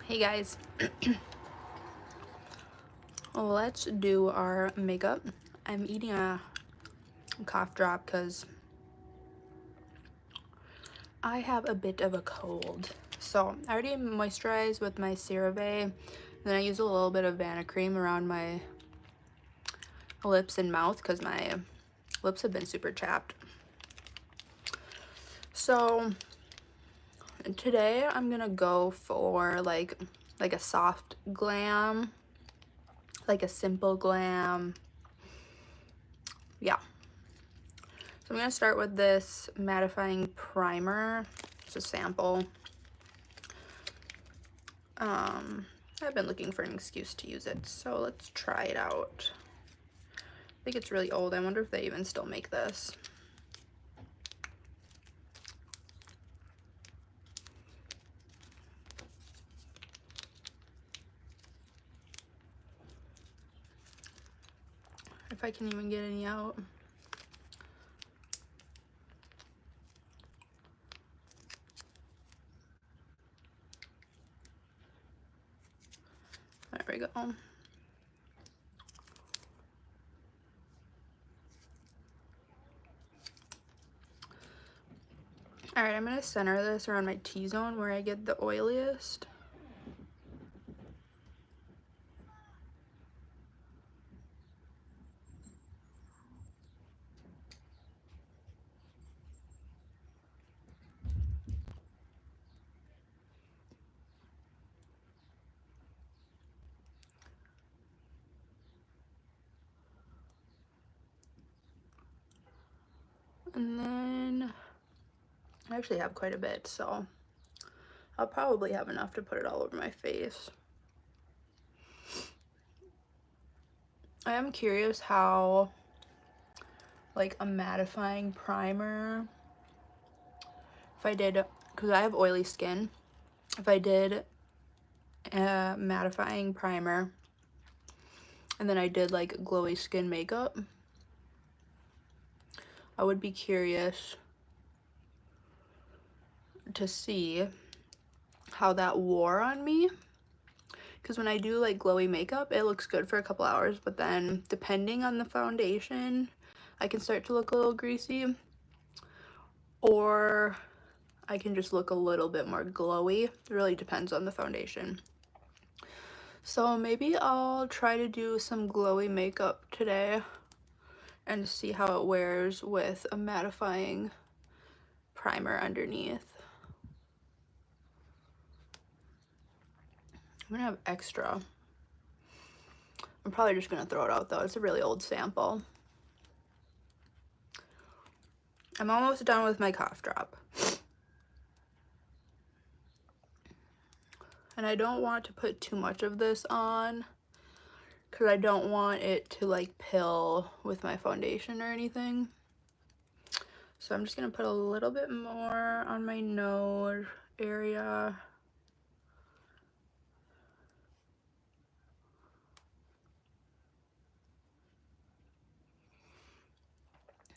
Hey guys, let's do our makeup. I'm eating a cough drop because I have a bit of a cold. So I already moisturized with my CeraVe, then I use a little bit of Vanna cream around my lips and mouth because my lips have been super chapped. So today I'm gonna go for like a soft glam, like a simple glam. Yeah. So I'm going to start with this mattifying primer. It's a sample. I've been looking for an excuse to use it, so let's try it out. I think it's really old. I wonder if they even still make this. If I can even get any out. There we go. Alright, I'm going to center this around my T-zone where I get the oiliest. And then I actually have quite a bit, so I'll probably have enough to put it all over my face. I am curious how like a mattifying primer, if I did, because I have oily skin, if I did a mattifying primer and then I did like glowy skin makeup, I would be curious to see how that wore on me, because when I do like glowy makeup it looks good for a couple hours, but then depending on the foundation I can start to look a little greasy, or I can just look a little bit more glowy. It really depends on the foundation. So maybe I'll try to do some glowy makeup today and see how it wears with a mattifying primer underneath. I'm gonna have extra. I'm probably just gonna throw it out though. It's a really old sample. I'm almost done with my cough drop. And I don't want to put too much of this on because I don't want it to like pill with my foundation or anything. So I'm just gonna put a little bit more on my nose area.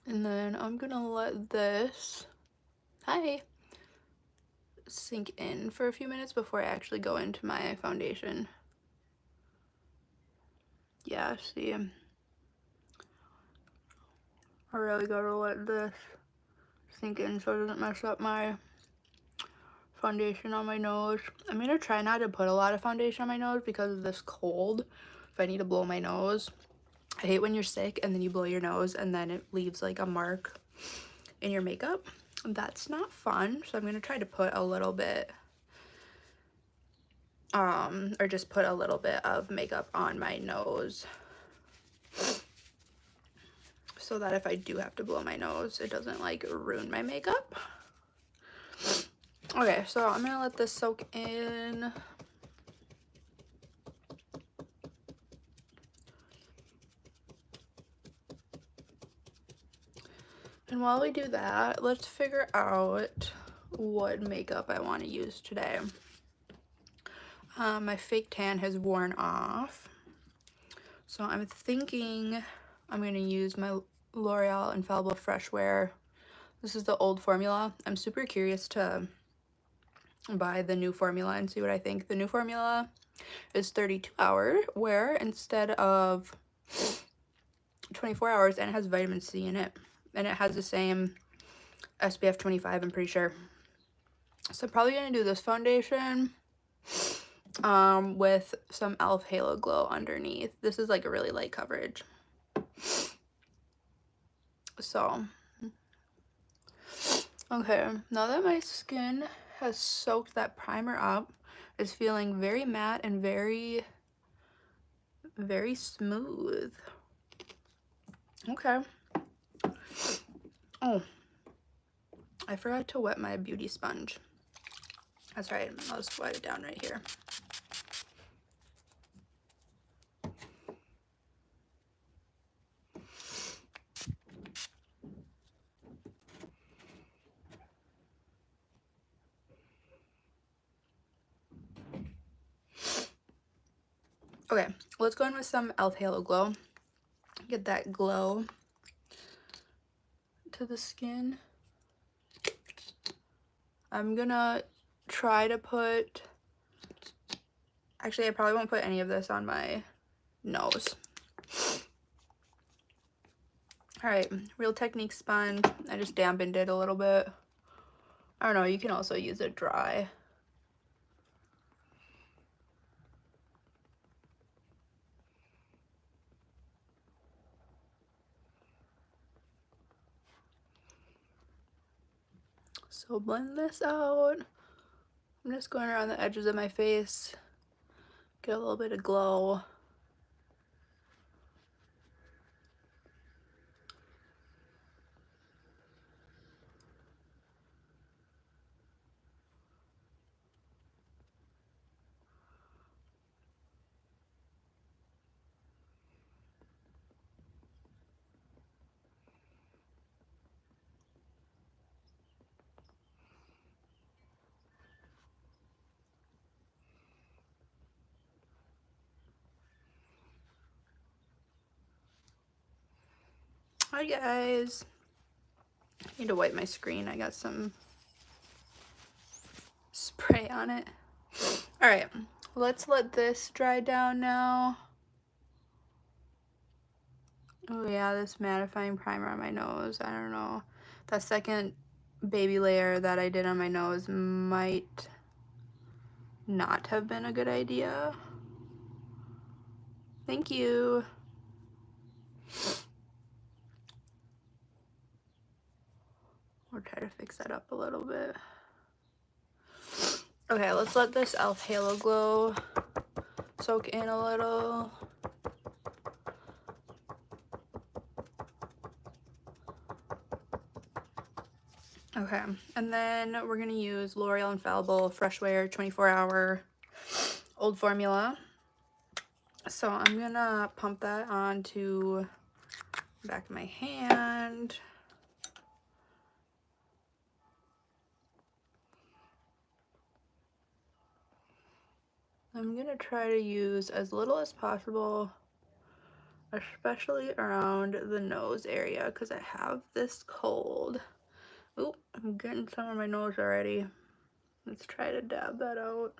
And then I'm gonna let this, hi, sink in for a few minutes before I actually go into my foundation. Yeah, see, I really gotta let this sink in so it doesn't mess up my foundation on my nose. I'm gonna try not to put a lot of foundation on my nose because of this cold. If I need to blow my nose, I hate when you're sick and then you blow your nose and then it leaves like a mark in your makeup. That's not fun. So I'm gonna try to put a little bit or just put a little bit of makeup on my nose so that if I do have to blow my nose, it doesn't like ruin my makeup. Okay, so I'm gonna let this soak in. And while we do that, let's figure out what makeup I want to use today. My fake tan has worn off, so I'm thinking I'm going to use my L'Oreal Infallible Fresh Wear. This is the old formula. I'm super curious to buy the new formula and see what I think. The new formula is 32-hour wear instead of 24 hours, and it has vitamin C in it. And it has the same SPF 25, I'm pretty sure. So I'm probably going to do this foundation with some e.l.f. Halo Glow underneath. This is like a really light coverage. So, okay, now that my skin has soaked that primer up, it's feeling very matte and very smooth. Okay. Oh, I forgot to wet my beauty sponge. That's right, I'll just wet it down right here. Okay, let's go in with some e.l.f. Halo Glow. Get that glow to the skin. I'm gonna try to put, actually I probably won't put any of this on my nose. Alright, Real Technique sponge. I just dampened it a little bit. I don't know, you can also use it dry. So blend this out. I'm just going around the edges of my face. Get a little bit of glow. Hi guys. I need to wipe my screen. I got some spray on it. Alright, let's let this dry down now. Oh yeah, this mattifying primer on my nose. I don't know. That second baby layer that I did on my nose might not have been a good idea. Thank you. We'll try to fix that up a little bit. Okay, let's let this e.l.f. Halo Glow soak in a little. Okay, and then we're gonna use L'Oreal Infallible Fresh Wear 24-hour old formula. So I'm gonna pump that onto the back of my hand. I'm gonna try to use as little as possible, especially around the nose area, because I have this cold. Oh, I'm getting some on my nose already. Let's try to dab that out.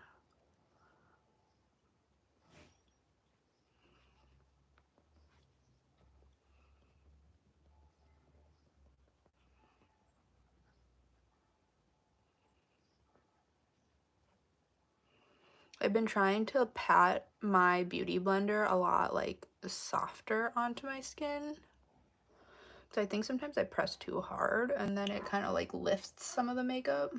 I've been trying to pat my beauty blender a lot like softer onto my skin. So I think sometimes I press too hard and then it kind of like lifts some of the makeup.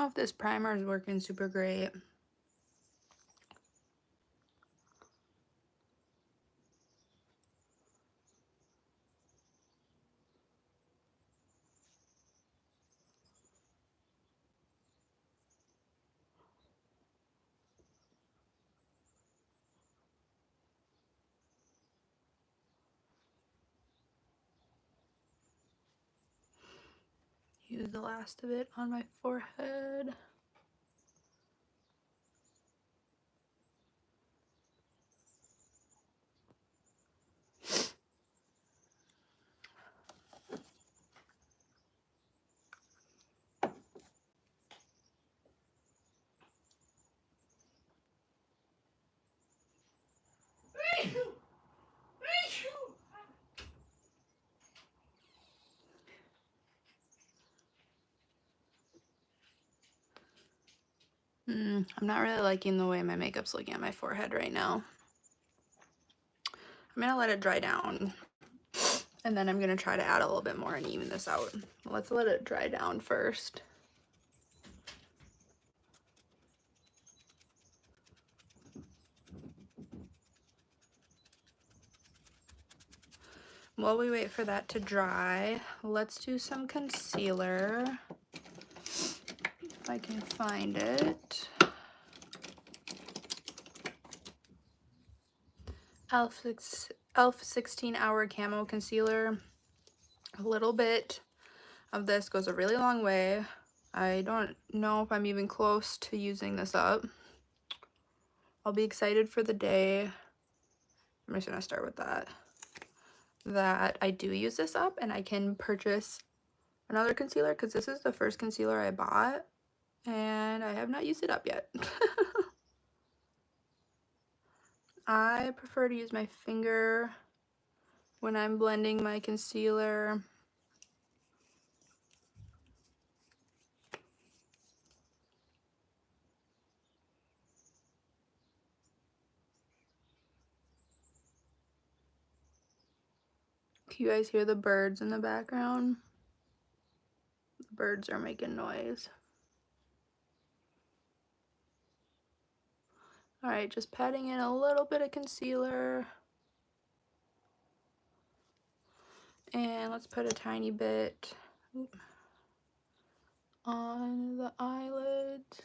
know if this primer is working super great. Use the last of it on my forehead. I'm not really liking the way my makeup's looking at my forehead right now. I'm gonna let it dry down, and then I'm gonna try to add a little bit more and even this out. Let's let it dry down first. While we wait for that to dry, let's do some concealer. If I can find it. e.l.f. 16 Hour Camo Concealer. A little bit of this goes a really long way. I don't know if I'm even close to using this up. I'll be excited for the day. I'm just gonna start with that I do use this up and I can purchase another concealer, because this is the first concealer I bought and I have not used it up yet. I prefer to use my finger when I'm blending my concealer. Can you guys hear the birds in the background? The birds are making noise. Alright, just patting in a little bit of concealer. And let's put a tiny bit on the eyelids.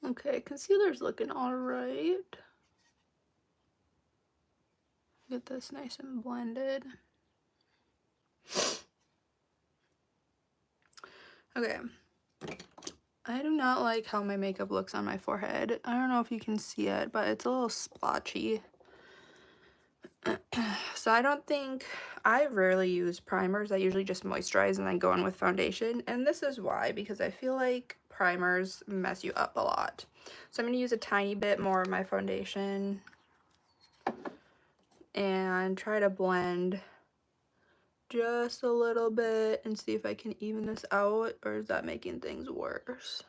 Okay, concealer's looking alright. Get this nice and blended. Okay. I do not like how my makeup looks on my forehead. I don't know if you can see it, but it's a little splotchy. So I rarely use primers. I usually just moisturize and then go in with foundation. And this is why, because I feel like primers mess you up a lot. So I'm going to use a tiny bit more of my foundation and try to blend just a little bit and see if I can even this out, or is that making things worse?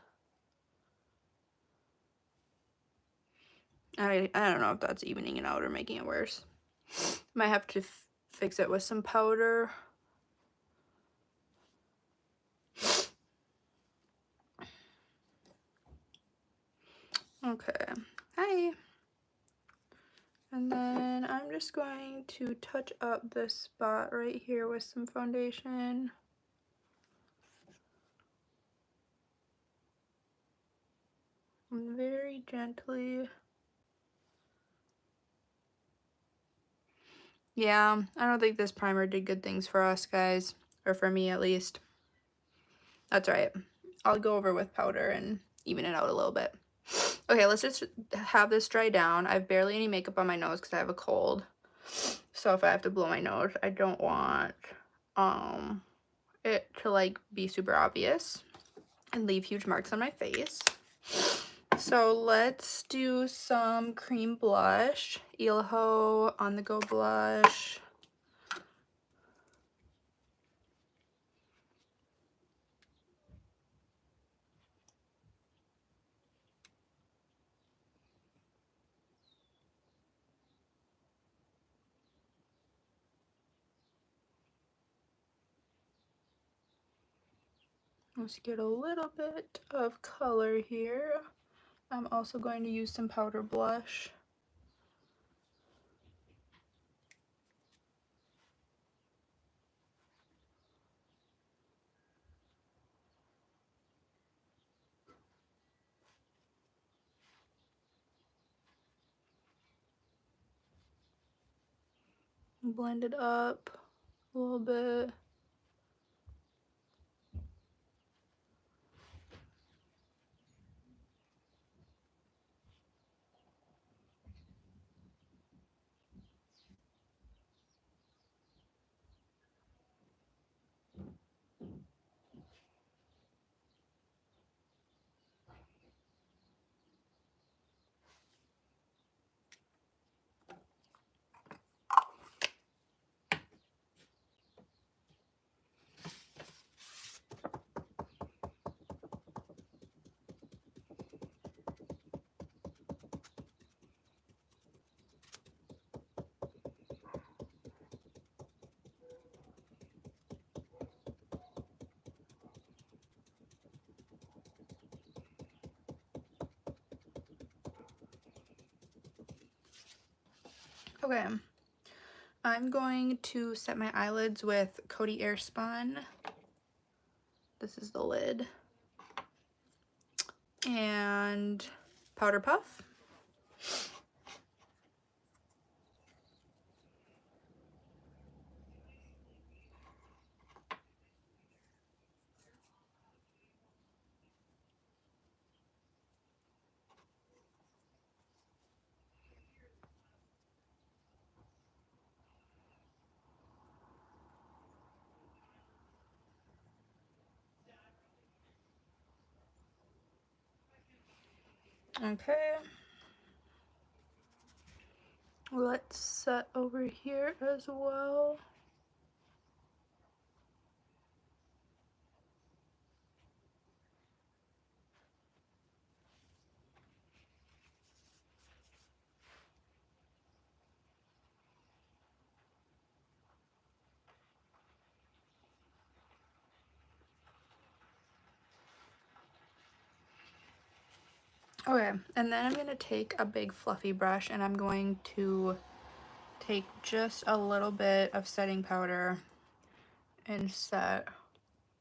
I don't know if that's evening it out or making it worse. Might have to fix it with some powder. Okay, hi. And then I'm just going to touch up this spot right here with some foundation. Very gently. Yeah, I don't think this primer did good things for us, guys. Or for me, at least. That's right. I'll go over with powder and even it out a little bit. Okay, let's just have this dry down. I have barely any makeup on my nose because I have a cold. So if I have to blow my nose, I don't want it to like be super obvious and leave huge marks on my face. So let's do some cream blush. Ilho On The Go blush. Let's get a little bit of color here. I'm also going to use some powder blush. Blend it up a little bit. Okay, I'm going to set my eyelids with Coty Airspun. This is the lid. And Powder Puff. Okay. Let's set over here as well. Okay, and then I'm going to take a big fluffy brush and I'm going to take just a little bit of setting powder and set.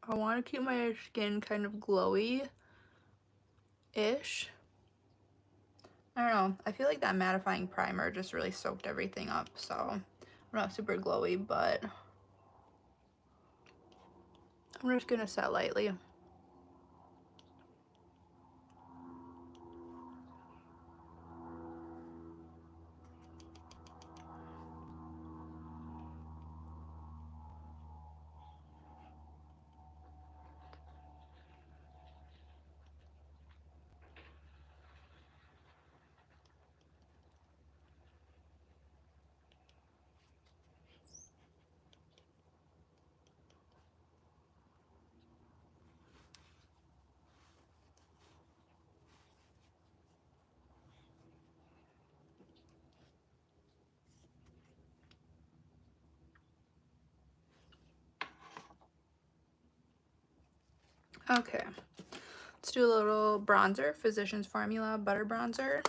I want to keep my skin kind of glowy-ish. I don't know, I feel like that mattifying primer just really soaked everything up, so I'm not super glowy, but I'm just going to set lightly. Okay, Let's do a little bronzer, Physicians Formula Butter Bronzer.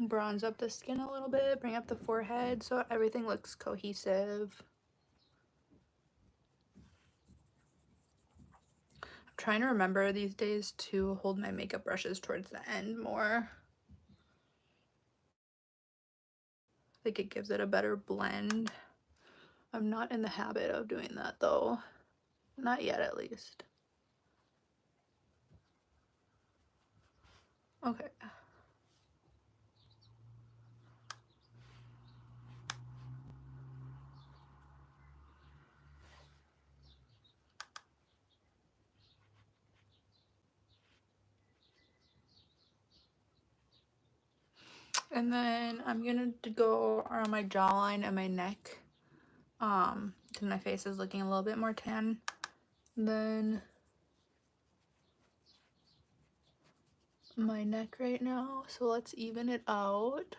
Bronze up the skin a little bit, bring up the forehead so everything looks cohesive. I'm trying to remember these days to hold my makeup brushes towards the end more. I think it gives it a better blend. I'm not in the habit of doing that though. Not yet, at least. Okay. And then I'm gonna go around my jawline and my neck, because my face is looking a little bit more tan than my neck right now. So let's even it out.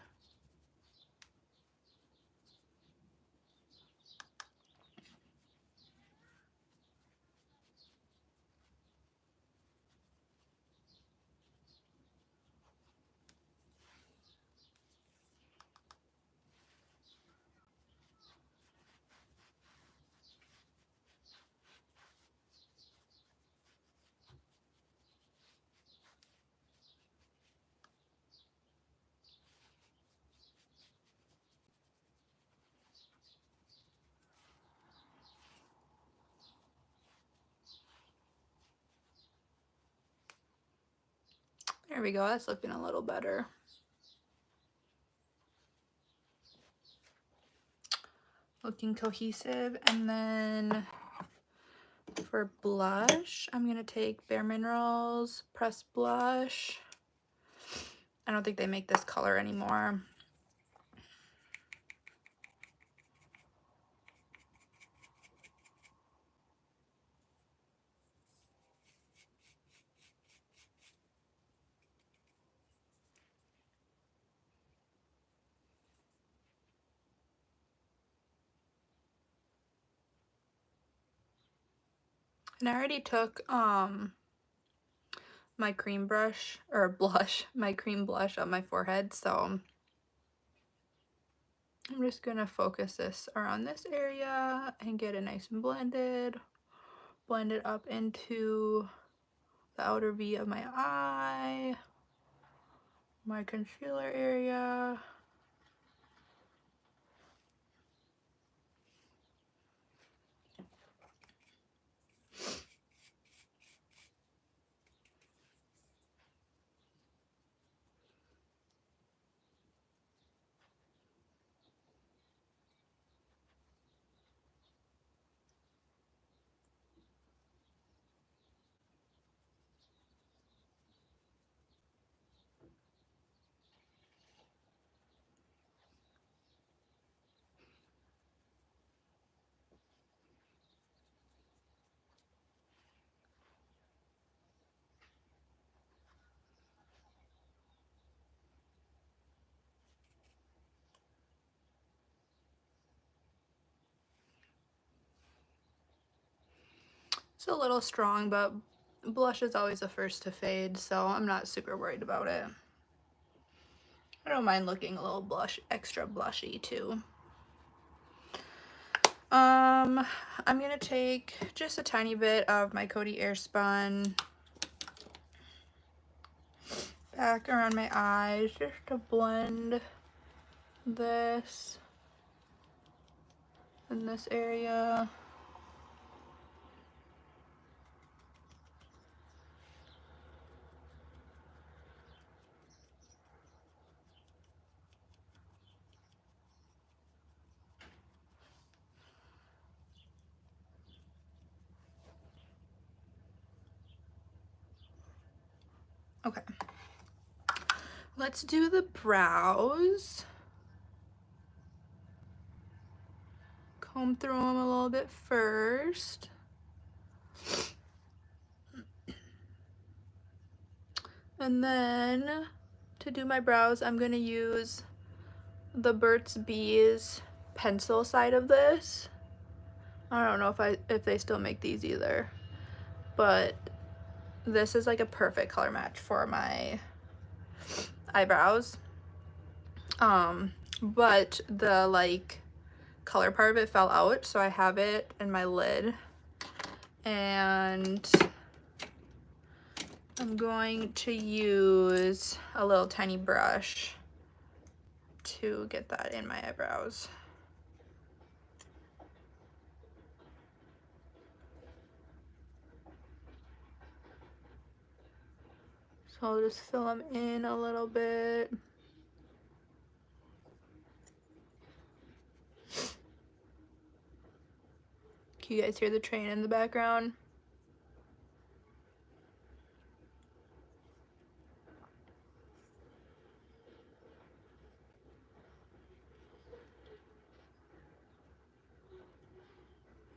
There we go, that's looking a little better. Looking cohesive. And then for blush, I'm gonna take Bare Minerals Pressed Blush. I don't think they make this color anymore. And I already took my cream brush, or blush, my cream blush on my forehead, so I'm just gonna focus this around this area and get it nice and blended. Blend it up into the outer V of my eye, my concealer area. It's a little strong, but blush is always the first to fade, so I'm not super worried about it. I don't mind looking a little extra blushy too. I'm gonna take just a tiny bit of my Coty Airspun back around my eyes just to blend this in this area. Okay. Let's do the brows. Comb through them a little bit first. And then to do my brows, I'm gonna use the Burt's Bees pencil side of this. I don't know if they still make these either, but this is like a perfect color match for my eyebrows. But the like color part of it fell out, so I have it in my lid, and I'm going to use a little tiny brush to get that in my eyebrows. So I'll just fill them in a little bit. Can you guys hear the train in the background?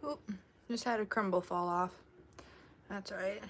Oop, just had a crumble fall off. That's all right.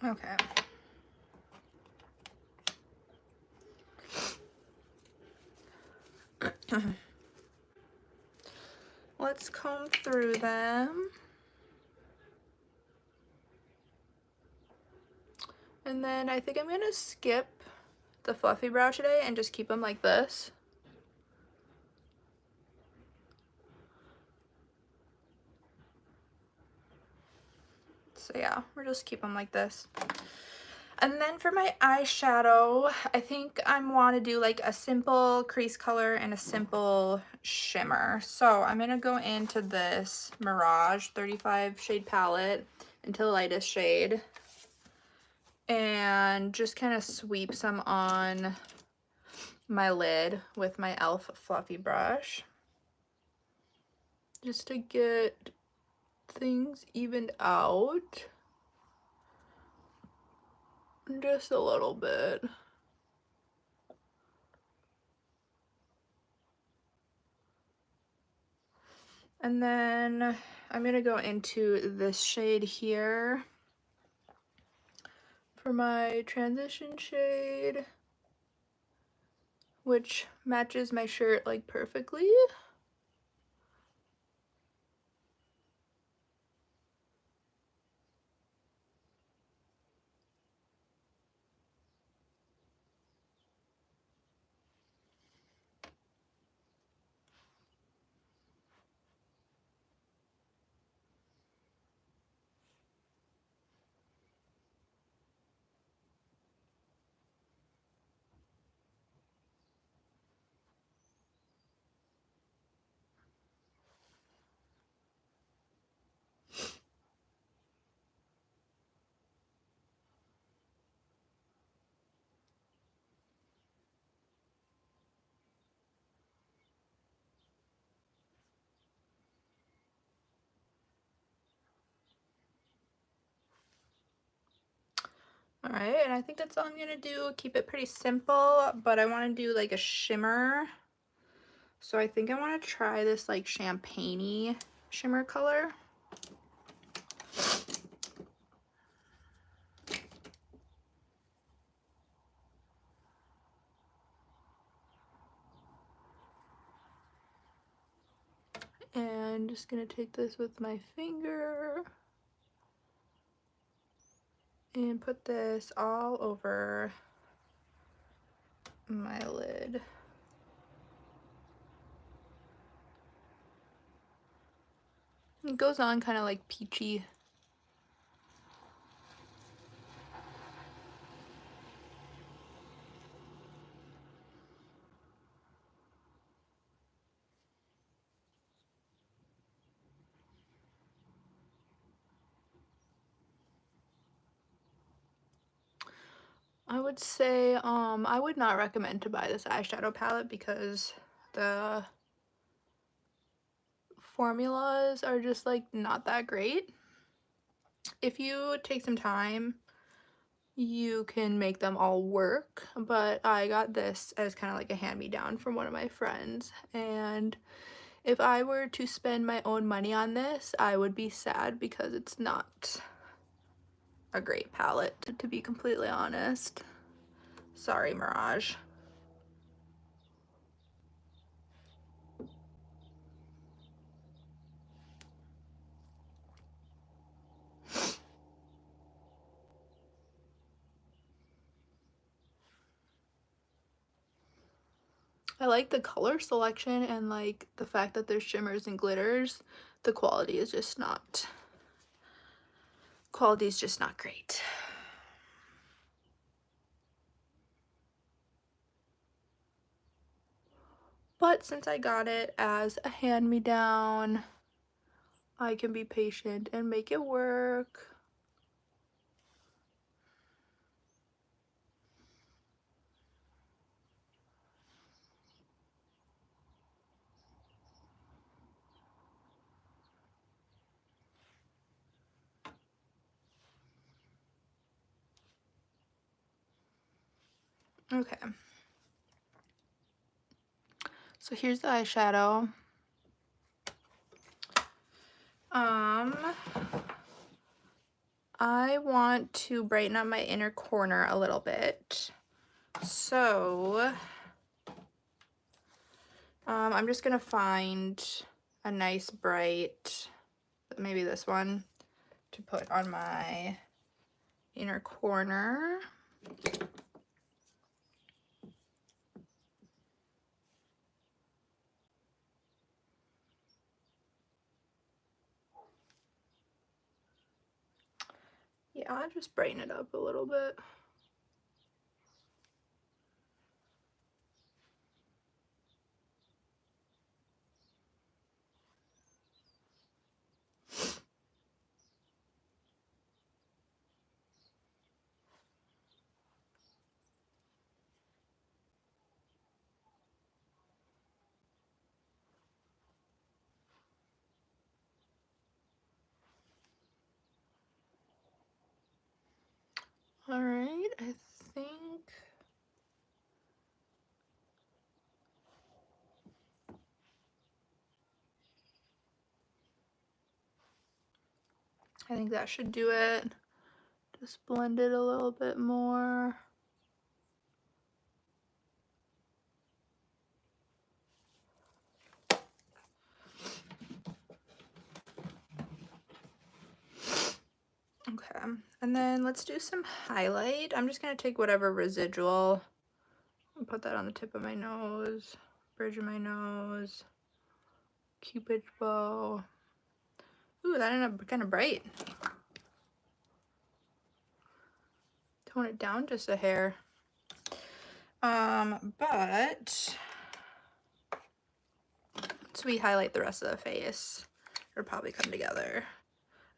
Okay. Let's comb through them. And then I think I'm gonna skip the fluffy brow today and just keep them like this. So yeah, we'll just keep them like this. And then for my eyeshadow, I think I want to do like a simple crease color and a simple shimmer. So I'm going to go into this Mirage 35 shade palette into the lightest shade and just kind of sweep some on my lid with my e.l.f. fluffy brush just to get things evened out. Just a little bit. And then I'm gonna go into this shade here for my transition shade, which matches my shirt like perfectly. All right, and I think that's all I'm gonna do. Keep it pretty simple, but I want to do like a shimmer. So I think I want to try this like champagne-y shimmer color. And just gonna take this with my finger and put this all over my lid. It goes on kind of like peachy. I would say I would not recommend to buy this eyeshadow palette because the formulas are just like not that great. If you take some time, you can make them all work, but I got this as kind of like a hand-me-down from one of my friends, and if I were to spend my own money on this, I would be sad because it's not a great palette, to be completely honest. Sorry, Mirage. I like the color selection and like the fact that there's shimmers and glitters. The quality is just not great. But since I got it as a hand-me-down, I can be patient and make it work. Okay. So here's the eyeshadow. I want to brighten up my inner corner a little bit. So, I'm just gonna find a nice bright, maybe this one, to put on my inner corner. Yeah, I'll just brighten it up a little bit. All right, I think that should do it. Just blend it a little bit more. Okay, and then let's do some highlight. I'm just gonna take whatever residual and put that on the tip of my nose, bridge of my nose, cupid's bow. Ooh, that ended up kind of bright. Tone it down just a hair. But once we highlight the rest of the face, it'll probably come together.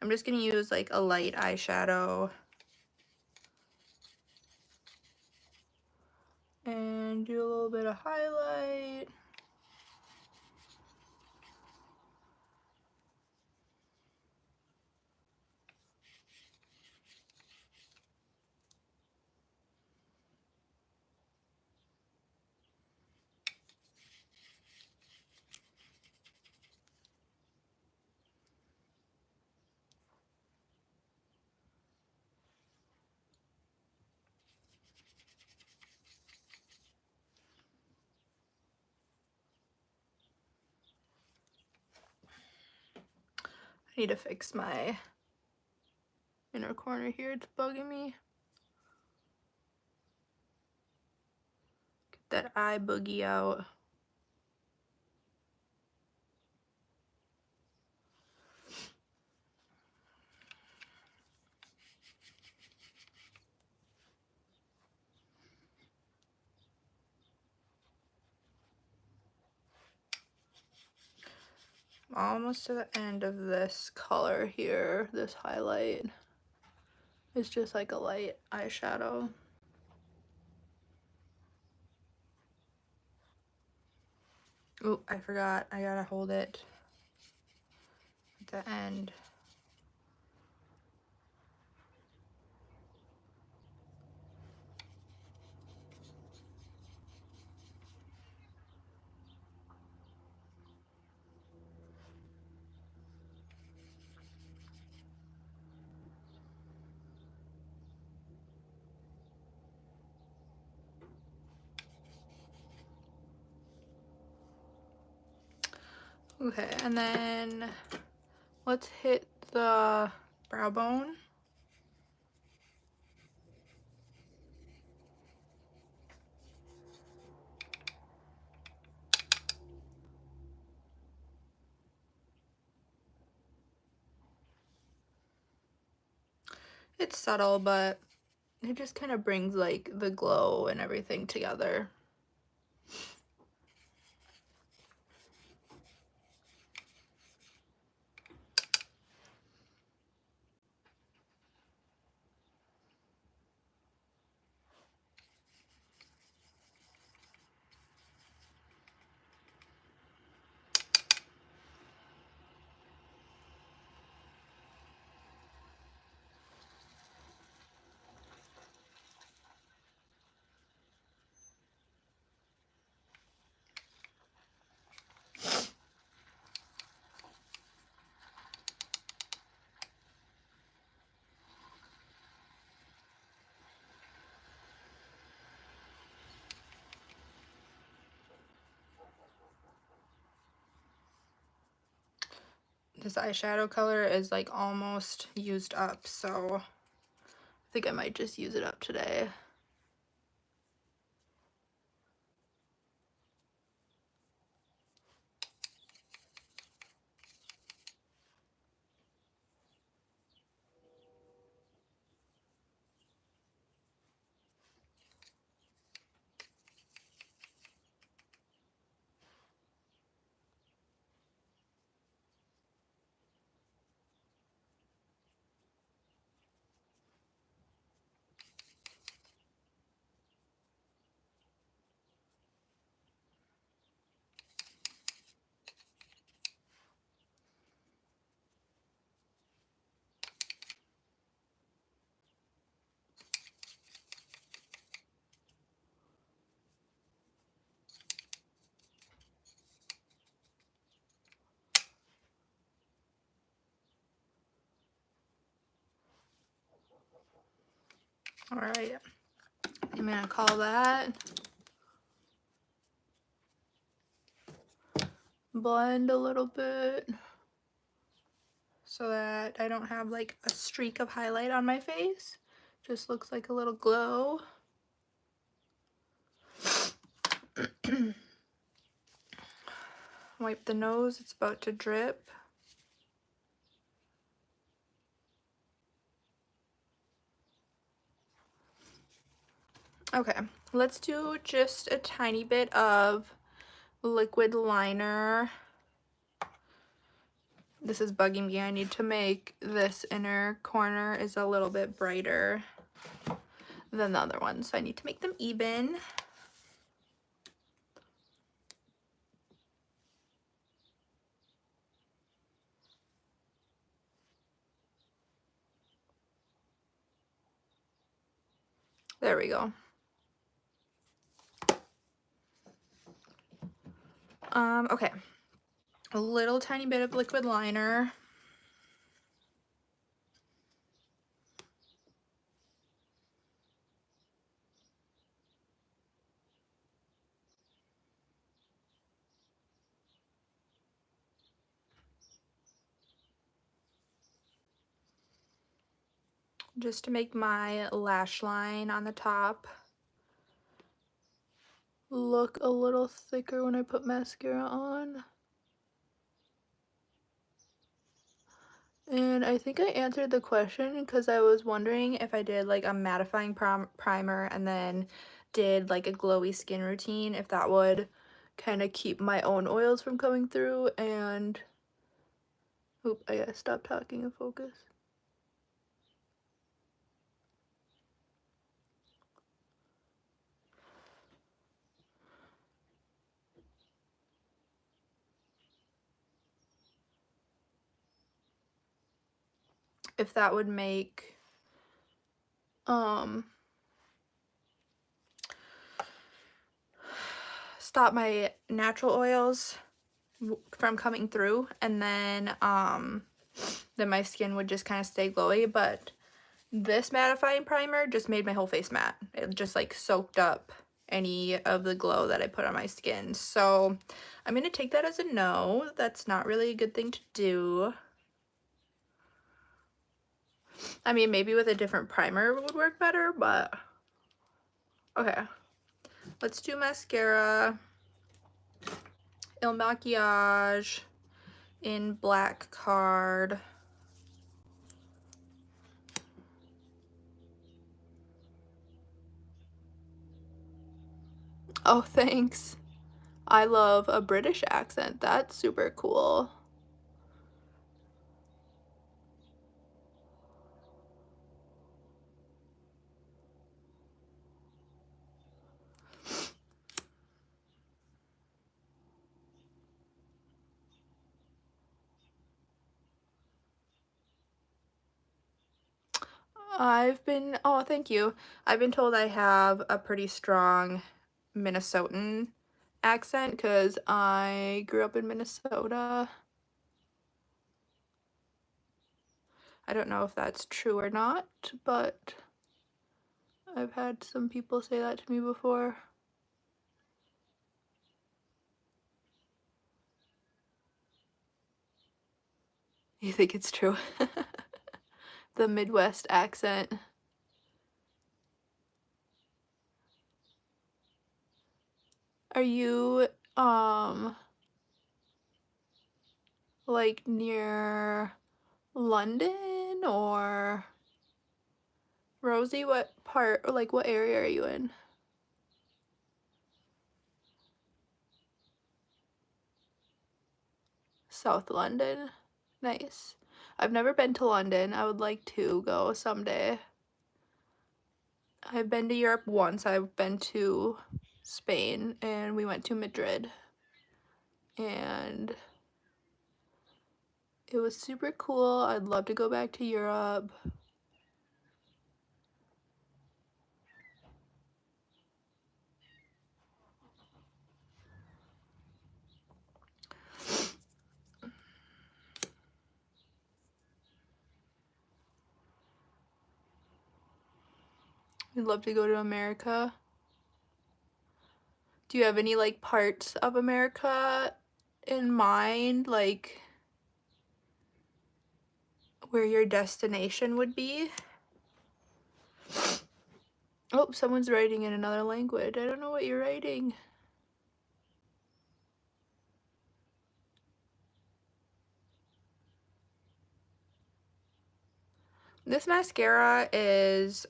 I'm just gonna use like a light eyeshadow and do a little bit of highlight. I need to fix my inner corner here. It's bugging me. Get that eye boogie out. Almost to the end of this color here. This highlight is just like a light eyeshadow. Oh, I forgot. I gotta hold it at the end. Okay, and then let's hit the brow bone. It's subtle, but it just kind of brings like the glow and everything together. This eyeshadow color is like almost used up, so I think I might just use it up today. All right, I'm gonna call that. Blend a little bit so that I don't have like a streak of highlight on my face. Just looks like a little glow. Wipe the nose, it's about to drip. Okay, let's do just a tiny bit of liquid liner. This is bugging me. I need to make this inner corner is a little bit brighter than the other one, so I need to make them even. There we go. Okay, a little tiny bit of liquid liner. just to make my lash line on the top look a little thicker when I put mascara on. And I think I answered the question because I was wondering if I did like a mattifying primer and then did like a glowy skin routine, if that would kind of keep my own oils from coming through. And oop, I gotta stop talking and focus. If that would make stop my natural oils from coming through, and then my skin would just kind of stay glowy. But this mattifying primer just made my whole face matte. It just like soaked up any of the glow that I put on my skin. So I'm gonna take that as a no. That's not really a good thing to do. I mean, maybe with a different primer would work better, but okay. Let's do mascara. Il Maquillage in Black Card. Oh, thanks. I love a British accent. That's super cool. Oh, thank you. I've been told I have a pretty strong Minnesotan accent because I grew up in Minnesota. I don't know if that's true or not, but I've had some people say that to me before. You think it's true? The Midwest accent. Are you, like near London or Rosie? What part, or like what area are you in? South London. Nice. I've never been to London. I would like to go someday. I've been to Europe once. I've been to Spain and we went to Madrid. And it was super cool. I'd love to go back to Europe. I'd love to go to America. Do you have any like parts of America in mind, like where your destination would be? Oh, someone's writing in another language. I don't know what you're writing. This mascara is,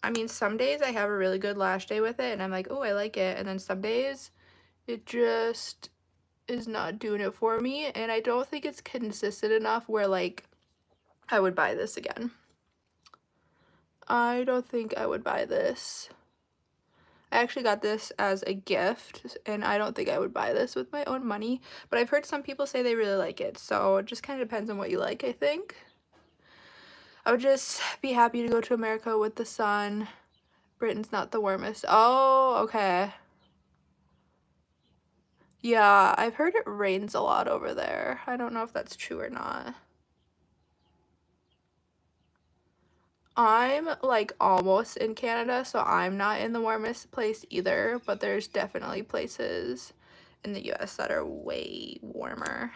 I mean, some days I have a really good lash day with it and I'm like, oh, I like it. And then some days it just is not doing it for me. And I don't think it's consistent enough where like I would buy this again. I don't think I would buy this. I actually got this as a gift and I don't think I would buy this with my own money. But I've heard some people say they really like it. So it just kind of depends on what you like, I think. I would just be happy to go to America with the sun. Britain's not the warmest. Oh, okay. Yeah, I've heard it rains a lot over there. I don't know if that's true or not. I'm like almost in Canada, so I'm not in the warmest place either, but there's definitely places in the US that are way warmer.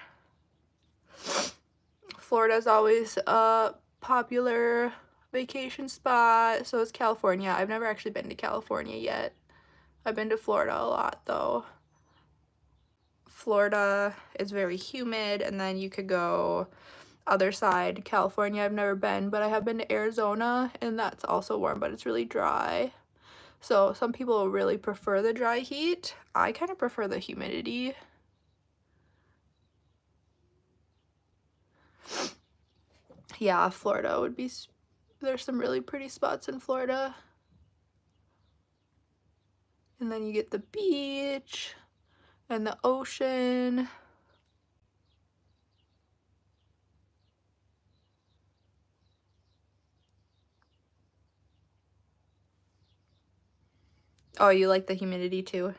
Florida's always a popular vacation spot. So it's California. I've never actually been to California yet. I've been to Florida a lot though. Florida is very humid, and then you could go other side. California I've never been, but I have been to Arizona, and that's also warm, but it's really dry. So some people really prefer the dry heat. I kind of prefer the humidity. Yeah, Florida would be, there's some really pretty spots in Florida. And then you get the beach and the ocean. Oh, you like the humidity too?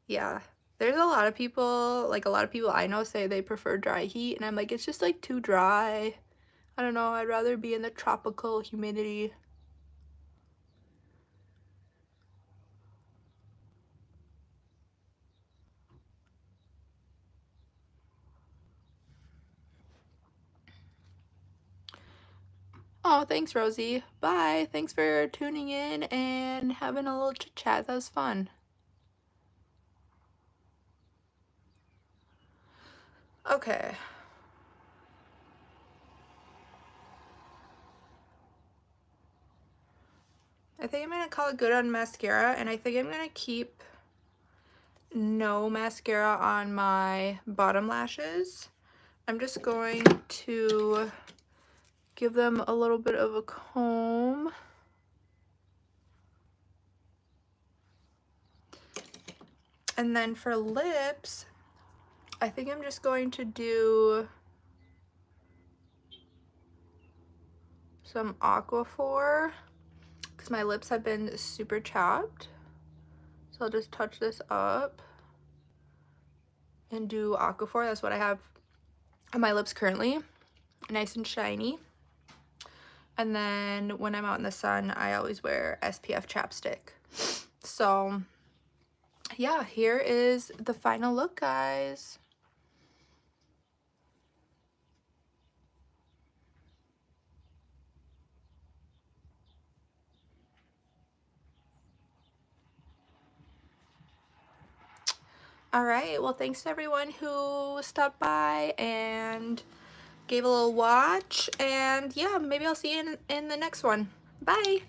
Yeah. There's a lot of people, like a lot of people I know say they prefer dry heat, and I'm like, it's just like too dry. I don't know, I'd rather be in the tropical humidity. Oh, thanks, Rosie. Bye. Thanks for tuning in and having a little chit chat. That was fun. Okay. I think I'm gonna call it good on mascara, and I think I'm gonna keep no mascara on my bottom lashes. I'm just going to give them a little bit of a comb. And then for lips, I think I'm just going to do some Aquaphor because my lips have been super chapped. So I'll just touch this up and do Aquaphor. That's what I have on my lips currently, nice and shiny. And then when I'm out in the sun, I always wear SPF chapstick. So yeah, here is the final look, guys. All right, well, thanks to everyone who stopped by and gave a little watch, and yeah, maybe I'll see you in the next one. Bye.